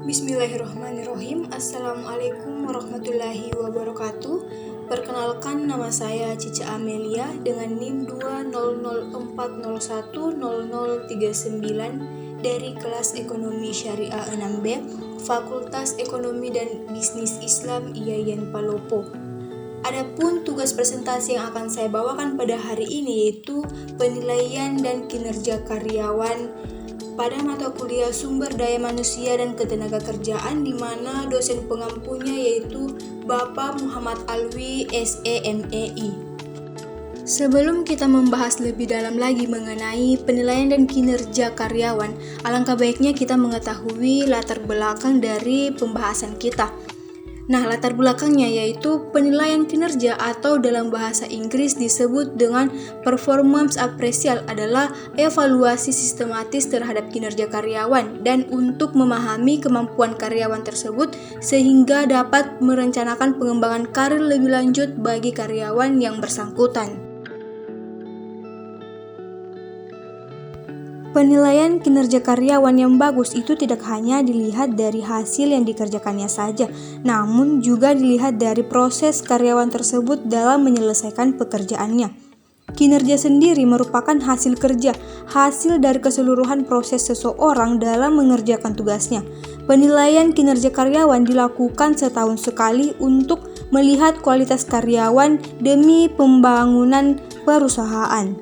Bismillahirrahmanirrahim. Assalamualaikum warahmatullahi wabarakatuh. Perkenalkan, nama saya Cica Amelia dengan NIM 20040100039 dari kelas Ekonomi Syariah 6B, Fakultas Ekonomi dan Bisnis Islam IAIN Palopo. Adapun tugas presentasi yang akan saya bawakan pada hari ini yaitu penilaian dan kinerja karyawan pada mata kuliah Sumber Daya Manusia dan Ketenagakerjaan, di mana dosen pengampunya yaitu Bapak Muhammad Alwi, SEMEI. Sebelum kita membahas lebih dalam lagi mengenai penilaian dan kinerja karyawan, alangkah baiknya kita mengetahui latar belakang dari pembahasan kita. Nah, latar belakangnya yaitu penilaian kinerja atau dalam bahasa Inggris disebut dengan performance appraisal adalah evaluasi sistematis terhadap kinerja karyawan dan untuk memahami kemampuan karyawan tersebut sehingga dapat merencanakan pengembangan karir lebih lanjut bagi karyawan yang bersangkutan. Penilaian kinerja karyawan yang bagus itu tidak hanya dilihat dari hasil yang dikerjakannya saja, namun juga dilihat dari proses karyawan tersebut dalam menyelesaikan pekerjaannya. Kinerja sendiri merupakan hasil kerja, hasil dari keseluruhan proses seseorang dalam mengerjakan tugasnya. Penilaian kinerja karyawan dilakukan setahun sekali untuk melihat kualitas karyawan demi pembangunan perusahaan.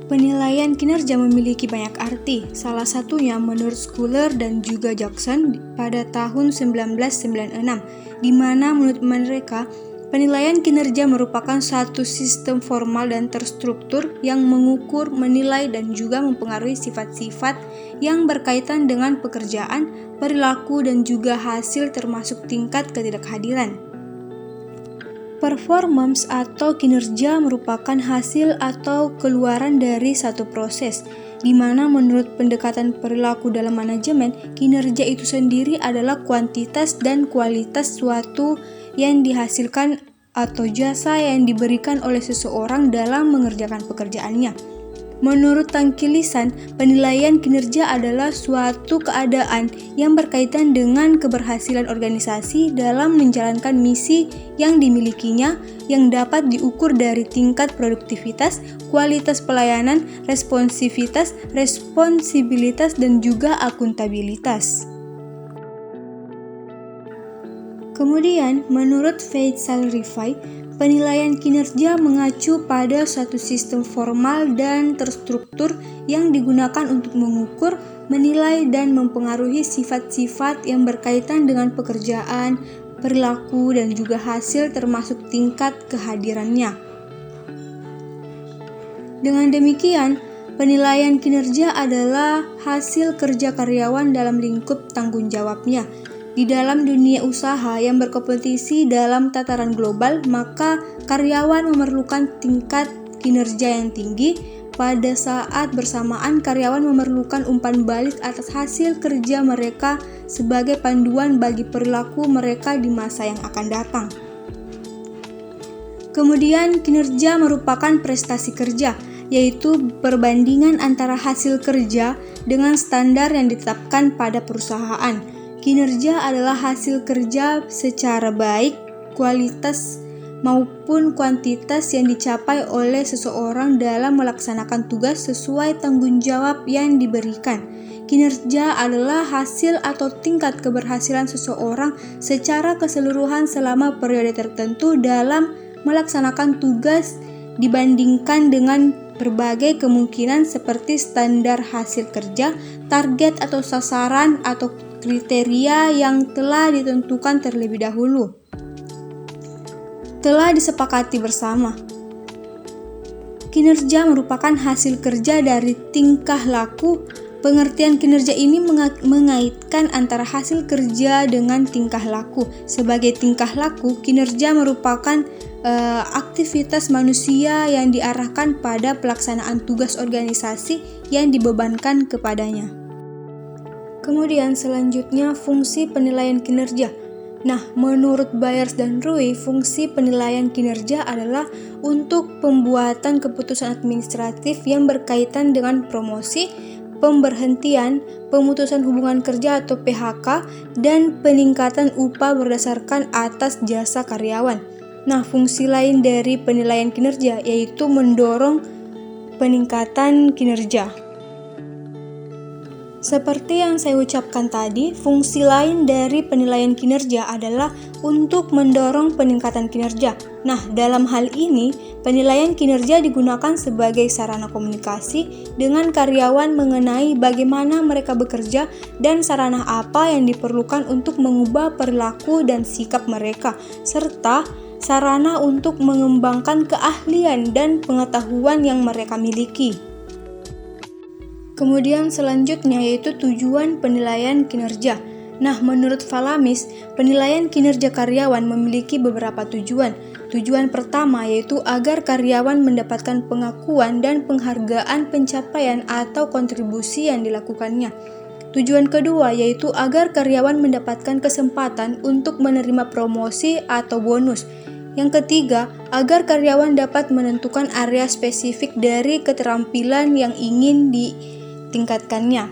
Penilaian kinerja memiliki banyak arti, salah satunya menurut Schuler dan juga Jackson pada tahun 1996, di mana menurut mereka, penilaian kinerja merupakan satu sistem formal dan terstruktur yang mengukur, menilai, dan juga mempengaruhi sifat-sifat yang berkaitan dengan pekerjaan, perilaku, dan juga hasil termasuk tingkat ketidakhadiran. Performance atau kinerja merupakan hasil atau keluaran dari satu proses, di mana menurut pendekatan perilaku dalam manajemen, kinerja itu sendiri adalah kuantitas dan kualitas suatu yang dihasilkan atau jasa yang diberikan oleh seseorang dalam mengerjakan pekerjaannya. Menurut Tangki Lisan, penilaian kinerja adalah suatu keadaan yang berkaitan dengan keberhasilan organisasi dalam menjalankan misi yang dimilikinya yang dapat diukur dari tingkat produktivitas, kualitas pelayanan, responsivitas, responsibilitas, dan juga akuntabilitas. Kemudian, menurut Faisal Rifai, penilaian kinerja mengacu pada suatu sistem formal dan terstruktur yang digunakan untuk mengukur, menilai, dan mempengaruhi sifat-sifat yang berkaitan dengan pekerjaan, perilaku, dan juga hasil termasuk tingkat kehadirannya. Dengan demikian, penilaian kinerja adalah hasil kerja karyawan dalam lingkup tanggung jawabnya. Di dalam dunia usaha yang berkompetisi dalam tataran global, maka karyawan memerlukan tingkat kinerja yang tinggi. Pada saat bersamaan, karyawan memerlukan umpan balik atas hasil kerja mereka sebagai panduan bagi perilaku mereka di masa yang akan datang. Kemudian, kinerja merupakan prestasi kerja, yaitu perbandingan antara hasil kerja dengan standar yang ditetapkan pada perusahaan. Kinerja adalah hasil kerja secara baik, kualitas maupun kuantitas yang dicapai oleh seseorang dalam melaksanakan tugas sesuai tanggung jawab yang diberikan. Kinerja adalah hasil atau tingkat keberhasilan seseorang secara keseluruhan selama periode tertentu dalam melaksanakan tugas dibandingkan dengan berbagai kemungkinan seperti standar hasil kerja, target atau sasaran atau kriteria yang telah ditentukan terlebih dahulu, telah disepakati bersama. Kinerja merupakan hasil kerja dari tingkah laku. Pengertian kinerja ini mengaitkan antara hasil kerja dengan tingkah laku. Sebagai tingkah laku, kinerja merupakan aktivitas manusia yang diarahkan pada pelaksanaan tugas organisasi yang dibebankan kepadanya. Kemudian selanjutnya fungsi penilaian kinerja. Nah, menurut Byers dan Rui, fungsi penilaian kinerja adalah untuk pembuatan keputusan administratif yang berkaitan dengan promosi, pemberhentian, pemutusan hubungan kerja atau PHK, dan peningkatan upah berdasarkan atas jasa karyawan. Nah, fungsi lain dari penilaian kinerja yaitu mendorong peningkatan kinerja. Seperti yang saya ucapkan tadi, fungsi lain dari penilaian kinerja adalah untuk mendorong peningkatan kinerja. Nah, dalam hal ini, penilaian kinerja digunakan sebagai sarana komunikasi dengan karyawan mengenai bagaimana mereka bekerja dan sarana apa yang diperlukan untuk mengubah perilaku dan sikap mereka, serta sarana untuk mengembangkan keahlian dan pengetahuan yang mereka miliki. Kemudian selanjutnya yaitu tujuan penilaian kinerja. Nah, menurut Valamis, penilaian kinerja karyawan memiliki beberapa tujuan. Tujuan pertama yaitu agar karyawan mendapatkan pengakuan dan penghargaan pencapaian atau kontribusi yang dilakukannya. Tujuan kedua yaitu agar karyawan mendapatkan kesempatan untuk menerima promosi atau bonus. Yang ketiga, agar karyawan dapat menentukan area spesifik dari keterampilan yang ingin ditingkatkannya.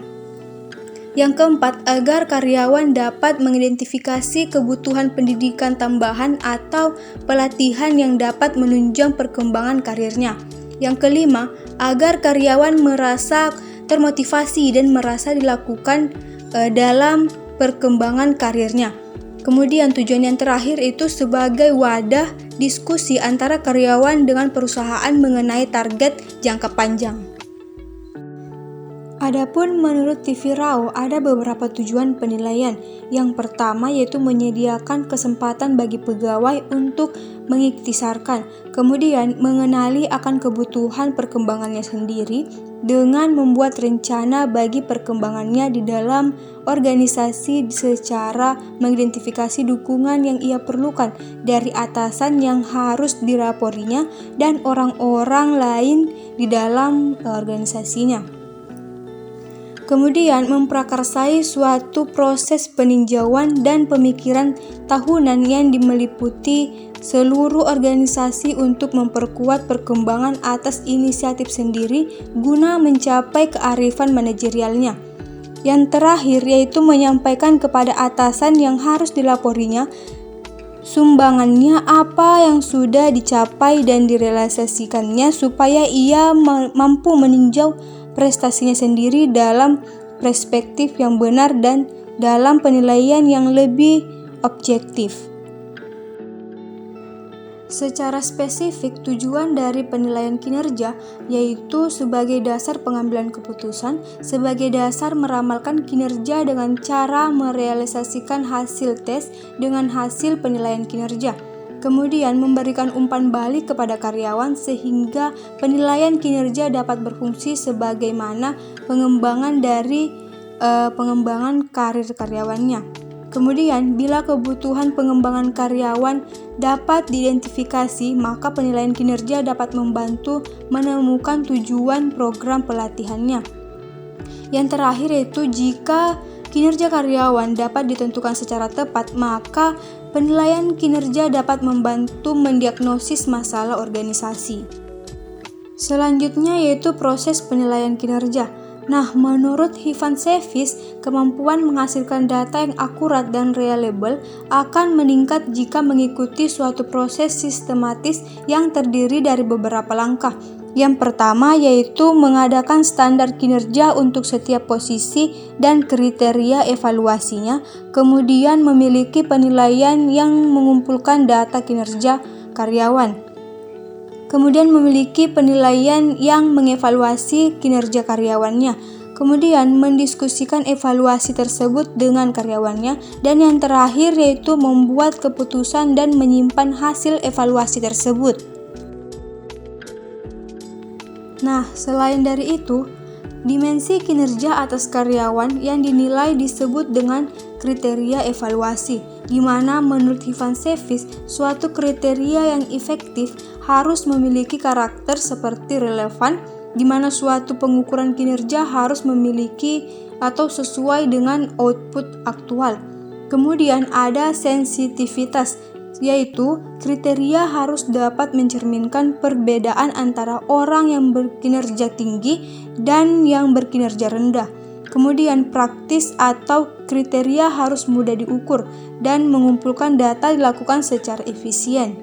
Yang keempat, agar karyawan dapat mengidentifikasi kebutuhan pendidikan tambahan atau pelatihan yang dapat menunjang perkembangan karirnya. Yang kelima, agar karyawan merasa termotivasi dan merasa dilakukan dalam perkembangan karirnya. Kemudian tujuan yang terakhir itu sebagai wadah diskusi antara karyawan dengan perusahaan mengenai target jangka panjang. Adapun menurut TV Rao ada beberapa tujuan penilaian. Yang pertama yaitu menyediakan kesempatan bagi pegawai untuk mengikhtisarkan, kemudian mengenali akan kebutuhan perkembangannya sendiri dengan membuat rencana bagi perkembangannya di dalam organisasi secara mengidentifikasi dukungan yang ia perlukan dari atasan yang harus diraporinya dan orang-orang lain di dalam organisasinya. Kemudian memprakarsai suatu proses peninjauan dan pemikiran tahunan yang meliputi seluruh organisasi untuk memperkuat perkembangan atas inisiatif sendiri guna mencapai kearifan manajerialnya. Yang terakhir yaitu menyampaikan kepada atasan yang harus dilaporinya sumbangannya apa yang sudah dicapai dan direalisasikannya supaya ia mampu meninjau prestasinya sendiri dalam perspektif yang benar dan dalam penilaian yang lebih objektif. Secara spesifik, tujuan dari penilaian kinerja yaitu sebagai dasar pengambilan keputusan, sebagai dasar meramalkan kinerja dengan cara merealisasikan hasil tes dengan hasil penilaian kinerja. Kemudian memberikan umpan balik kepada karyawan sehingga penilaian kinerja dapat berfungsi sebagaimana pengembangan dari pengembangan karir karyawannya. Kemudian bila kebutuhan pengembangan karyawan dapat diidentifikasi, maka penilaian kinerja dapat membantu menemukan tujuan program pelatihannya. Yang terakhir yaitu jika kinerja karyawan dapat ditentukan secara tepat, maka penilaian kinerja dapat membantu mendiagnosis masalah organisasi. Selanjutnya yaitu proses penilaian kinerja. Nah, menurut Ivan Cevic, kemampuan menghasilkan data yang akurat dan reliable akan meningkat jika mengikuti suatu proses sistematis yang terdiri dari beberapa langkah. Yang pertama yaitu mengadakan standar kinerja untuk setiap posisi dan kriteria evaluasinya, kemudian memiliki penilaian yang mengumpulkan data kinerja karyawan. Kemudian memiliki penilaian yang mengevaluasi kinerja karyawannya, kemudian mendiskusikan evaluasi tersebut dengan karyawannya, dan yang terakhir yaitu membuat keputusan dan menyimpan hasil evaluasi tersebut. Nah, selain dari itu, dimensi kinerja atas karyawan yang dinilai disebut dengan kriteria evaluasi, di mana menurut Ivan Cevic, suatu kriteria yang efektif harus memiliki karakter seperti relevan, di mana suatu pengukuran kinerja harus memiliki atau sesuai dengan output aktual. Kemudian ada sensitivitas, yaitu kriteria harus dapat mencerminkan perbedaan antara orang yang berkinerja tinggi dan yang berkinerja rendah. Kemudian praktis atau kriteria harus mudah diukur dan mengumpulkan data dilakukan secara efisien.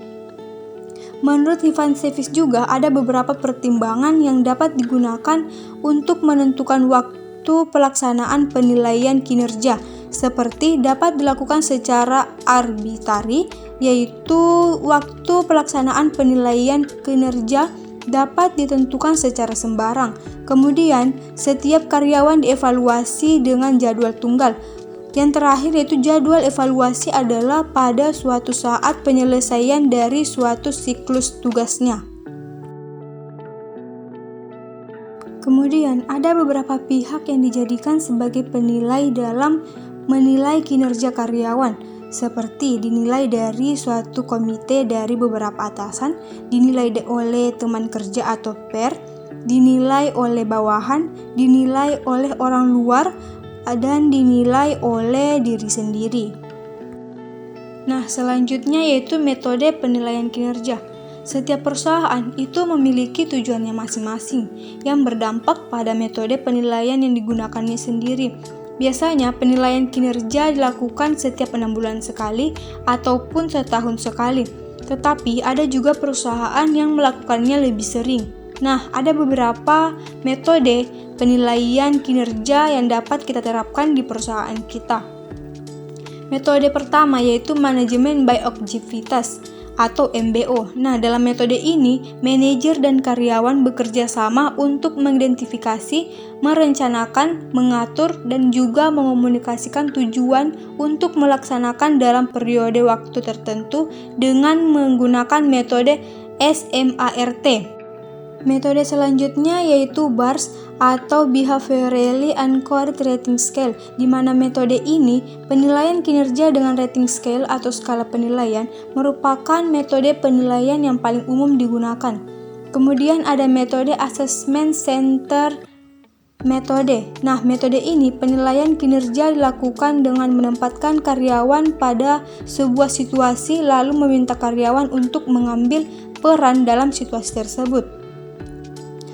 Menurut Ivan Cevic juga ada beberapa pertimbangan yang dapat digunakan untuk menentukan waktu pelaksanaan penilaian kinerja, seperti dapat dilakukan secara arbitrari, yaitu waktu pelaksanaan penilaian kinerja dapat ditentukan secara sembarang. Kemudian, setiap karyawan dievaluasi dengan jadwal tunggal. Yang terakhir yaitu jadwal evaluasi adalah pada suatu saat penyelesaian dari suatu siklus tugasnya. Kemudian, ada beberapa pihak yang dijadikan sebagai penilai dalam menilai kinerja karyawan, seperti dinilai dari suatu komite dari beberapa atasan, dinilai oleh teman kerja atau peer, dinilai oleh bawahan, dinilai oleh orang luar, dan dinilai oleh diri sendiri. Nah, selanjutnya yaitu metode penilaian kinerja. Setiap perusahaan itu memiliki tujuannya masing-masing yang berdampak pada metode penilaian yang digunakannya sendiri. Biasanya penilaian kinerja dilakukan setiap 6 bulan sekali ataupun setahun sekali. Tetapi ada juga perusahaan yang melakukannya lebih sering. Nah, ada beberapa metode penilaian kinerja yang dapat kita terapkan di perusahaan kita. Metode pertama yaitu manajemen by objektivitas atau MBO. Nah, dalam metode ini, manajer dan karyawan bekerja sama untuk mengidentifikasi, merencanakan, mengatur, dan juga mengomunikasikan tujuan untuk melaksanakan dalam periode waktu tertentu dengan menggunakan metode SMART. Metode selanjutnya yaitu BARS atau Behaviorally Anchored Rating Scale, di mana metode ini, penilaian kinerja dengan rating scale atau skala penilaian, merupakan metode penilaian yang paling umum digunakan. Kemudian ada metode Assessment Center metode. Nah, metode ini penilaian kinerja dilakukan dengan menempatkan karyawan pada sebuah situasi lalu meminta karyawan untuk mengambil peran dalam situasi tersebut.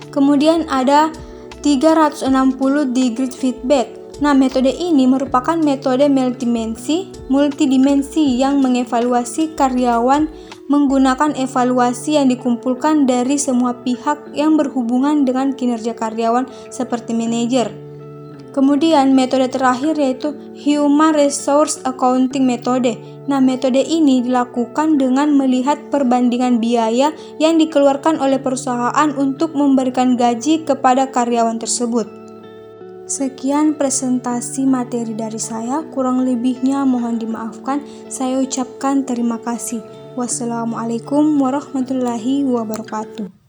Kemudian ada 360 degree feedback. Nah, metode ini merupakan metode multidimensi yang mengevaluasi karyawan menggunakan evaluasi yang dikumpulkan dari semua pihak yang berhubungan dengan kinerja karyawan seperti manajer. Kemudian metode terakhir yaitu Human Resource Accounting Metode. Nah, metode ini dilakukan dengan melihat perbandingan biaya yang dikeluarkan oleh perusahaan untuk memberikan gaji kepada karyawan tersebut. Sekian presentasi materi dari saya, kurang lebihnya mohon dimaafkan. Saya ucapkan terima kasih. Wassalamualaikum warahmatullahi wabarakatuh.